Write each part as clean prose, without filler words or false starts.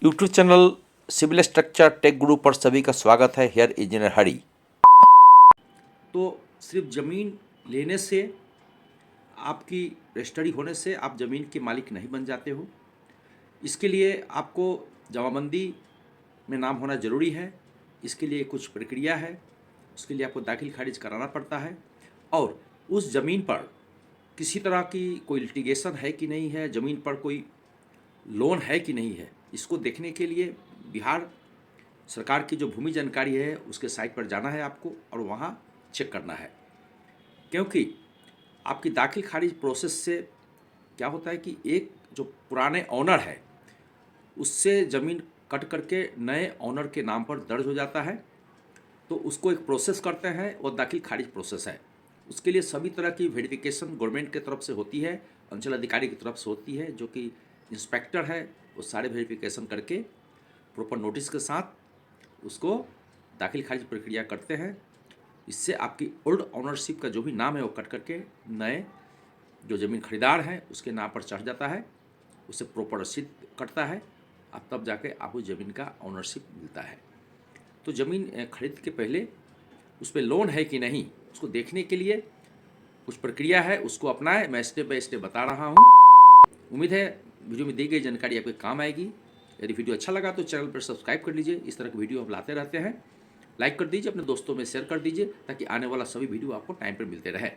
YouTube channel civil structure tech guru पर सभी का स्वागत है। Here engineer Hari. तो सिर्फ ज़मीन लेने से, आपकी रजिस्ट्री होने से आप ज़मीन के मालिक नहीं बन जाते हो। इसके लिए आपको जमाबंदी में नाम होना ज़रूरी है। इसके लिए कुछ प्रक्रिया है, उसके लिए आपको दाखिल खारिज कराना पड़ता है। और उस ज़मीन पर किसी तरह की कोई लिटिगेशन है कि नहीं है, ज़मीन पर कोई लोन है कि नहीं है, इसको देखने के लिए बिहार सरकार की जो भूमि जानकारी है उसके साइट पर जाना है आपको और वहाँ चेक करना है। क्योंकि आपकी दाखिल खारिज प्रोसेस से क्या होता है कि एक जो पुराने ऑनर है उससे ज़मीन कट करके नए ऑनर के नाम पर दर्ज हो जाता है। तो उसको एक प्रोसेस करते हैं और दाखिल खारिज प्रोसेस है। उसके लिए सभी तरह की वेरिफिकेशन गवर्नमेंट की तरफ से होती है, अंचल अधिकारी की तरफ से होती है, जो कि इंस्पेक्टर है। वो सारे वेरिफिकेशन करके प्रॉपर नोटिस के साथ उसको दाखिल खारिज प्रक्रिया करते हैं। इससे आपकी ओल्ड ऑनरशिप का जो भी नाम है वो कट करके नए जो ज़मीन खरीदार है उसके नाम पर चढ़ जाता है। उससे प्रॉपर रसीद कटता है, अब तब जाके आपको ज़मीन का ऑनरशिप मिलता है। तो ज़मीन खरीद के पहले उस पर लोन है कि नहीं, उसको देखने के लिए कुछ प्रक्रिया है, उसको अपनाएं। मैं स्टेप बाय स्टेप बता रहा हूँ। उम्मीद है वीडियो में दी गई जानकारी आपके काम आएगी। यदि वीडियो अच्छा लगा तो चैनल पर सब्सक्राइब कर लीजिए। इस तरह की वीडियो हम लाते रहते हैं। लाइक कर दीजिए, अपने दोस्तों में शेयर कर दीजिए, ताकि आने वाला सभी वीडियो आपको टाइम पर मिलते रहे।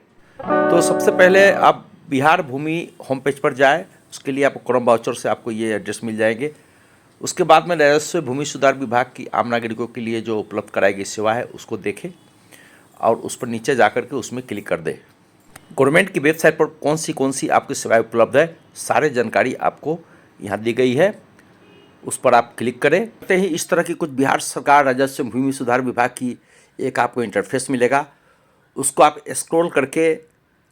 तो सबसे पहले आप बिहार भूमि होम पेज पर जाए। उसके लिए आपको क्रोम ब्राउज़र से आपको ये एड्रेस मिल जाएंगे। उसके बाद में राजस्व भूमि सुधार विभाग की आम नागरिकों के लिए जो उपलब्ध कराई गई सेवा है उसको देखें और उस पर नीचे जाकर के उसमें क्लिक कर दें। गवर्नमेंट की वेबसाइट पर कौन सी आपकी सेवाएं उपलब्ध है, सारे जानकारी आपको यहाँ दी गई है। उस पर आप क्लिक करें। कहते ही इस तरह की कुछ बिहार सरकार राजस्व भूमि सुधार विभाग की एक आपको इंटरफेस मिलेगा। उसको आप स्क्रॉल करके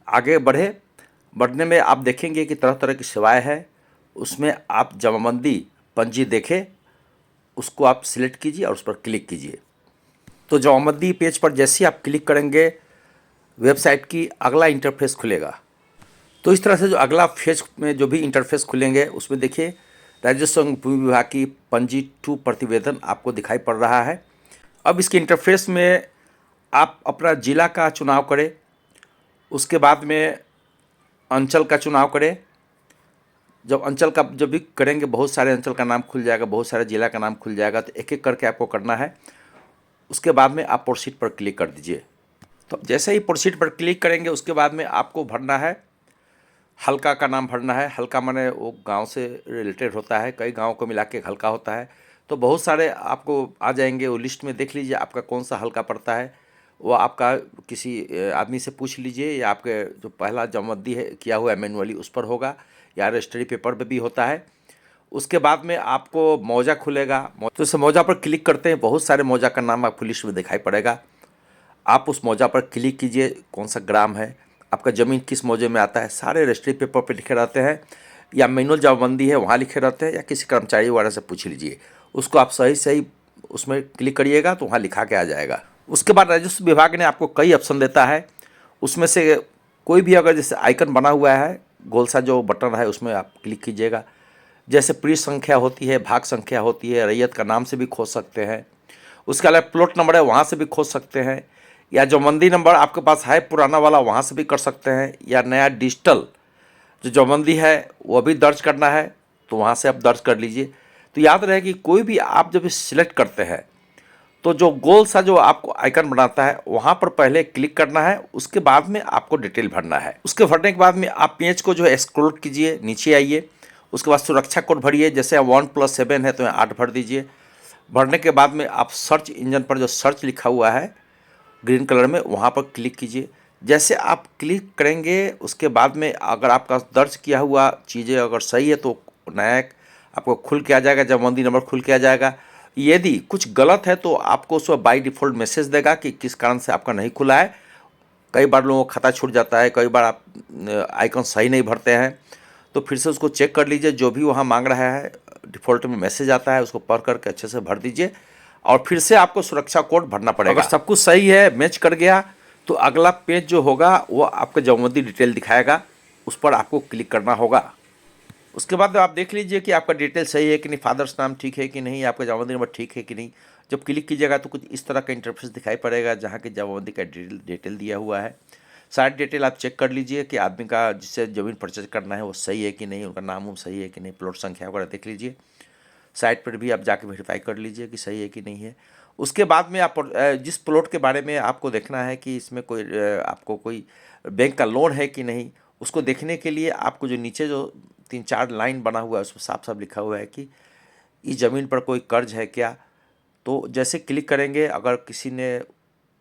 आगे बढ़ने में आप देखेंगे कि तरह तरह की सेवाएं हैं। उसमें आप जमाबंदी पंजी देखें, उसको आप सिलेक्ट कीजिए और उस पर क्लिक कीजिए। तो जमाबंदी पेज पर जैसे ही आप क्लिक करेंगे वेबसाइट की अगला इंटरफेस खुलेगा। तो इस तरह से जो अगला फेज में जो भी इंटरफेस खुलेंगे उसमें देखिए राजस्व भूमि विभाग की पंजी 2 प्रतिवेदन आपको दिखाई पड़ रहा है। अब इसके इंटरफेस में आप अपना ज़िला का चुनाव करें, उसके बाद में अंचल का चुनाव करें। जब अंचल का जब भी करेंगे बहुत सारे अंचल का नाम खुल जाएगा, बहुत सारे ज़िला का नाम खुल जाएगा। तो एक एक करके आपको करना है। उसके बाद में आप प्रोसीड पर क्लिक कर दीजिए। तो जैसे ही प्रोसीड पर क्लिक करेंगे उसके बाद में आपको भरना है, हल्का का नाम भरना है। हल्का माने वो गांव से रिलेटेड होता है, कई गांव को मिला के हल्का होता है। तो बहुत सारे आपको आ जाएंगे, वो लिस्ट में देख लीजिए आपका कौन सा हल्का पड़ता है। वो आपका किसी आदमी से पूछ लीजिए, या आपके जो पहला जमाबंदी है किया हुआ है मैनुअली उस पर होगा, या रजिस्ट्री पेपर पर भी होता है। उसके बाद में आपको मौजा खुलेगा। तो उस मौजा पर क्लिक करते हैं, बहुत सारे मौजा का नाम आपको लिस्ट में दिखाई पड़ेगा। आप उस मौजा पर क्लिक कीजिए, कौन सा ग्राम है, आपका ज़मीन किस मौजे में आता है, सारे रजिस्ट्री पेपर पे लिखे रहते हैं, या मैनुअल जमाबंदी है वहाँ लिखे रहते हैं, या किसी कर्मचारी वगैरह से पूछ लीजिए। उसको आप सही उसमें क्लिक करिएगा तो वहाँ लिखा के आ जाएगा। उसके बाद राजस्व विभाग ने आपको कई ऑप्शन देता है, उसमें से कोई भी अगर जैसे आइकन बना हुआ है गोल सा जो बटन है उसमें आप क्लिक कीजिएगा। जैसे पृष्ठ संख्या होती है, भाग संख्या होती है, रैयत का नाम से भी खोज सकते हैं। उसके अलावा प्लॉट नंबर है वहाँ से भी खोज सकते हैं, या जो जमाबंदी नंबर आपके पास है पुराना वाला वहाँ से भी कर सकते हैं, या नया डिजिटल जो जमाबंदी है वो भी दर्ज करना है तो वहाँ से आप दर्ज कर लीजिए। तो याद रहे कि कोई भी आप जब सिलेक्ट करते हैं तो जो गोल सा जो आपको आइकन बनाता है वहाँ पर पहले क्लिक करना है, उसके बाद में आपको डिटेल भरना है। उसके भरने के बाद में आप पेज को जो है स्क्रॉल कीजिए, नीचे आइए। उसके बाद सुरक्षा कोड भरिए, जैसे 1+7 है तो 8 भर दीजिए। भरने के बाद में आप सर्च इंजन पर जो सर्च लिखा हुआ है ग्रीन कलर में वहाँ पर क्लिक कीजिए। जैसे आप क्लिक करेंगे उसके बाद में अगर आपका दर्ज किया हुआ चीज़ें अगर सही है तो नया आपको खुल के आ जाएगा, जमाबंदी नंबर खुल के आ जाएगा। यदि कुछ गलत है तो आपको उसमें बाय डिफ़ॉल्ट मैसेज देगा कि किस कारण से आपका नहीं खुला है। कई बार लोगों को खाता छूट जाता है, कई बार आप आइकन सही नहीं भरते हैं, तो फिर से उसको चेक कर लीजिए। जो भी वहाँ मांग रहा है डिफ़ॉल्ट में मैसेज आता है उसको पढ़ करके अच्छे से भर दीजिए, और फिर से आपको सुरक्षा कोड भरना पड़ेगा। अगर सब कुछ सही है, मैच कर गया, तो अगला पेज जो होगा वो आपका जमाबंदी डिटेल दिखाएगा, उस पर आपको क्लिक करना होगा। उसके बाद आप देख लीजिए कि आपका डिटेल सही है कि नहीं, फादर्स नाम ठीक है कि नहीं, आपका जमाबंदी नंबर ठीक है कि नहीं। जब क्लिक कीजिएगा तो कुछ इस तरह का इंटरफेस दिखाई पड़ेगा जहाँ की जमाबंदी का डिटेल दिया हुआ है। सारी डिटेल आप चेक कर लीजिए कि आदमी का जिससे ज़मीन परचेज करना है वो सही है कि नहीं, उनका नाम सही है कि नहीं, प्लॉट संख्या वगैरह देख लीजिए। साइट पर भी आप जाके वेरीफाई कर लीजिए कि सही है कि नहीं है। उसके बाद में आप जिस प्लॉट के बारे में आपको देखना है कि इसमें कोई आपको कोई बैंक का लोन है कि नहीं, उसको देखने के लिए आपको जो नीचे जो 3-4 लाइन बना हुआ है उसमें साफ साफ लिखा हुआ है कि इस ज़मीन पर कोई कर्ज है क्या। तो जैसे क्लिक करेंगे, अगर किसी ने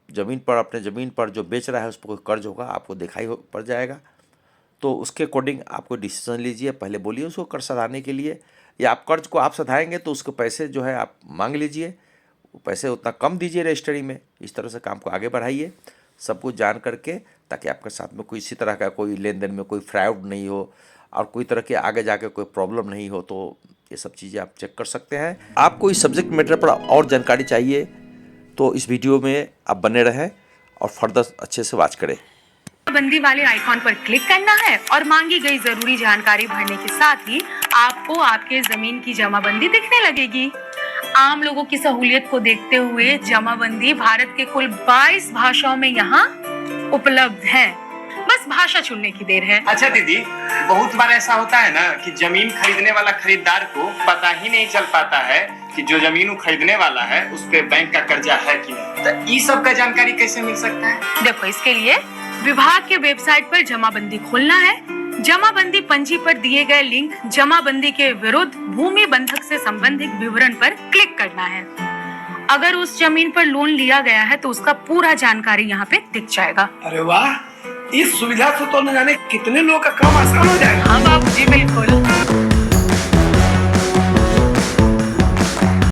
ज़मीन पर अपने ज़मीन पर जो बेच रहा है उस पर कोई कर्ज होगा आपको दिखाई पड़ जाएगा। तो उसके अकॉर्डिंग आपको डिसीजन लीजिए, पहले बोलिए उसको कर्ज सधाने के लिए, या आप कर्ज को आप सधाएंगे तो उसके पैसे जो है आप मांग लीजिए, पैसे उतना कम दीजिए रजिस्ट्री में। इस तरह से काम को आगे बढ़ाइए सब कुछ जान करके, ताकि आपके साथ में कोई इसी तरह का कोई लेन देन में कोई फ्रॉड नहीं हो और कोई तरह के आगे जाके कोई प्रॉब्लम नहीं हो। तो ये सब चीज़ें आप चेक कर सकते हैं। आपको इस सब्जेक्ट मैटर पर और जानकारी चाहिए तो इस वीडियो में आप बने रहें और फर्दर अच्छे से वॉच करें। बंदी वाले आइकॉन पर क्लिक करना है और मांगी गई जरूरी जानकारी भरने के साथ ही आपको आपके जमीन की जमाबंदी दिखने लगेगी। आम लोगों की सहूलियत को देखते हुए जमाबंदी भारत के कुल 22 भाषाओं में यहाँ उपलब्ध है। बस भाषा चुनने की देर है। अच्छा दीदी, बहुत बार ऐसा होता है ना कि जमीन खरीदने वाला खरीदार को पता ही नहीं चल पाता है कि जो जमीन खरीदने वाला है उस पे बैंक का कर्जा है कि नहीं। तो ये सब का जानकारी कैसे मिल सकता है? देखो, इसके लिए विभाग के वेबसाइट पर जमाबंदी खोलना है। जमाबंदी पंजी पर दिए गए लिंक जमाबंदी के विरुद्ध भूमि बंधक से संबंधित विवरण पर क्लिक करना है। अगर उस जमीन पर लोन लिया गया है तो उसका पूरा जानकारी यहाँ पे दिख जाएगा। अरे वाह, इस सुविधा से तो न जाने कितने लोगों का काम आसान हो जाएगा। हाँ बाबूजी, बिल्कुल।